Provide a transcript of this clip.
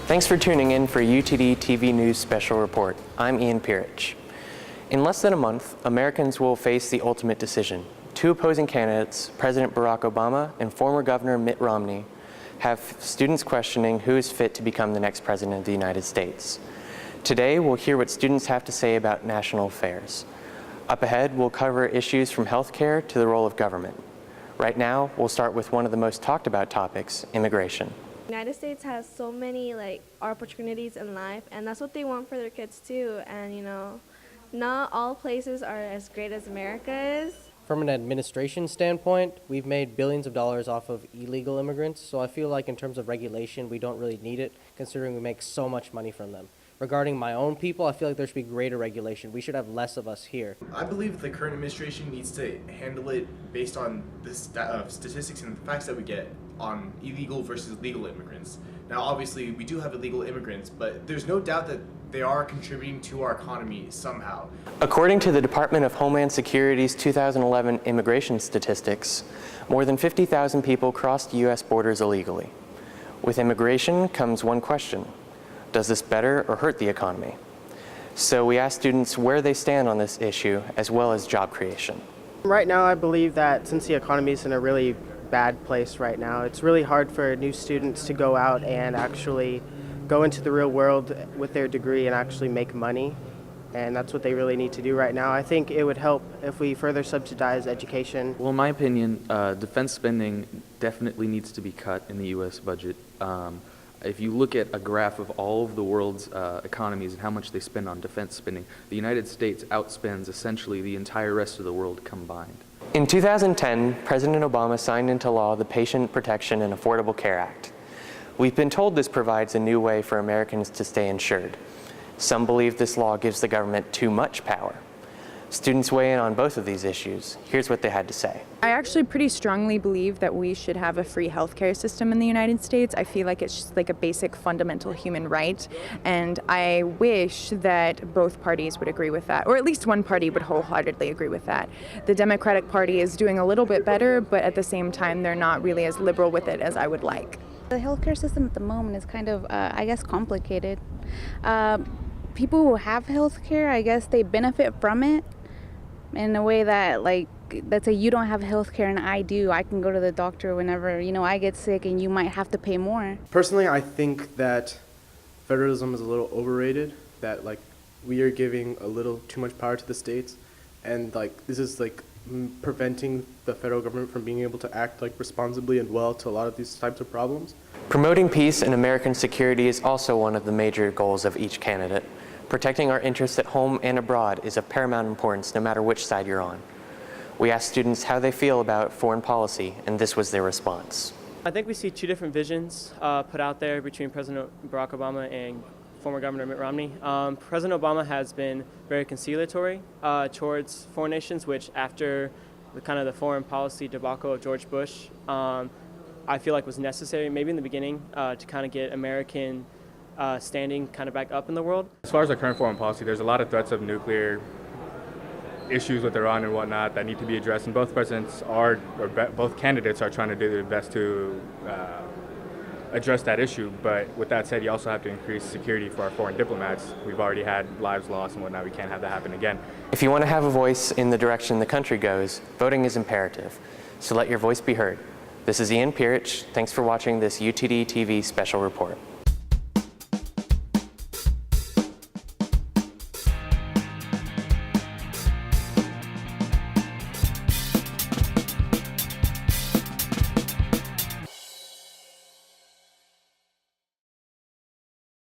Thanks for tuning in for UTD TV News Special Report. I'm Ian Pirich. In less than a month, Americans will face the ultimate decision. Two opposing candidates, President Barack Obama and former Governor Mitt Romney, have students questioning who is fit to become the next president of the United States. Today, we'll hear what students have to say about national affairs. Up ahead, we'll cover issues from healthcare to the role of government. Right now, we'll start with one of the most talked about topics, immigration. The United States has so many opportunities in life, and that's what they want for their kids too. And not all places are as great as America is. From an administration standpoint, we've made billions of dollars off of illegal immigrants, so I feel like in terms of regulation, we don't really need it, considering we make so much money from them. Regarding my own people, I feel like there should be greater regulation. We should have less of us here. I believe the current administration needs to handle it based on the statistics and the facts that we get on illegal versus legal immigrants. Now, obviously, we do have illegal immigrants, but there's no doubt that they are contributing to our economy somehow. According to the Department of Homeland Security's 2011 immigration statistics, more than 50,000 people crossed U.S. borders illegally. With immigration comes one question: does this better or hurt the economy? So we asked students where they stand on this issue, as well as job creation. Right now, I believe that since the economy is in a really bad place right now, it's really hard for new students to go out and actually go into the real world with their degree and actually make money. And that's what they really need to do right now. I think it would help if we further subsidize education. Well, in my opinion, defense spending definitely needs to be cut in the U.S. budget. If you look at a graph of all of the world's economies and how much they spend on defense spending, the United States outspends essentially the entire rest of the world combined. In 2010, President Obama signed into law the Patient Protection and Affordable Care Act. We've been told this provides a new way for Americans to stay insured. Some believe this law gives the government too much power. Students weigh in on both of these issues. Here's what they had to say. I actually pretty strongly believe that we should have a free healthcare system in the United States. I feel like it's just like a basic fundamental human right, and I wish that both parties would agree with that, or at least one party would wholeheartedly agree with that. The Democratic Party is doing a little bit better, but at the same time, they're not really as liberal with it as I would like. The healthcare system at the moment is kind of, complicated. People who have healthcare, I guess they benefit from it in a way that, let's say you don't have healthcare and I do. I can go to the doctor whenever, I get sick, and you might have to pay more. Personally, I think that federalism is a little overrated, that we are giving a little too much power to the states, and this is preventing the federal government from being able to act responsibly and well to a lot of these types of problems. Promoting peace and American security is also one of the major goals of each candidate. Protecting our interests at home and abroad is of paramount importance no matter which side you're on. We asked students how they feel about foreign policy, and this was their response. I think we see two different visions put out there between President Barack Obama and former Governor Mitt Romney. President Obama has been very conciliatory towards foreign nations, which after the foreign policy debacle of George Bush, I feel like was necessary maybe in the beginning to get American standing back up in the world. As far as the current foreign policy, there's a lot of threats of nuclear issues with Iran and whatnot that need to be addressed, and both both candidates are trying to do their best to address that issue. But with that said, you also have to increase security for our foreign diplomats. We've already had lives lost and whatnot. We can't have that happen again. If you want to have a voice in the direction the country goes, voting is imperative. So let your voice be heard. This is Ian Pirich. Thanks for watching this UTD TV special report.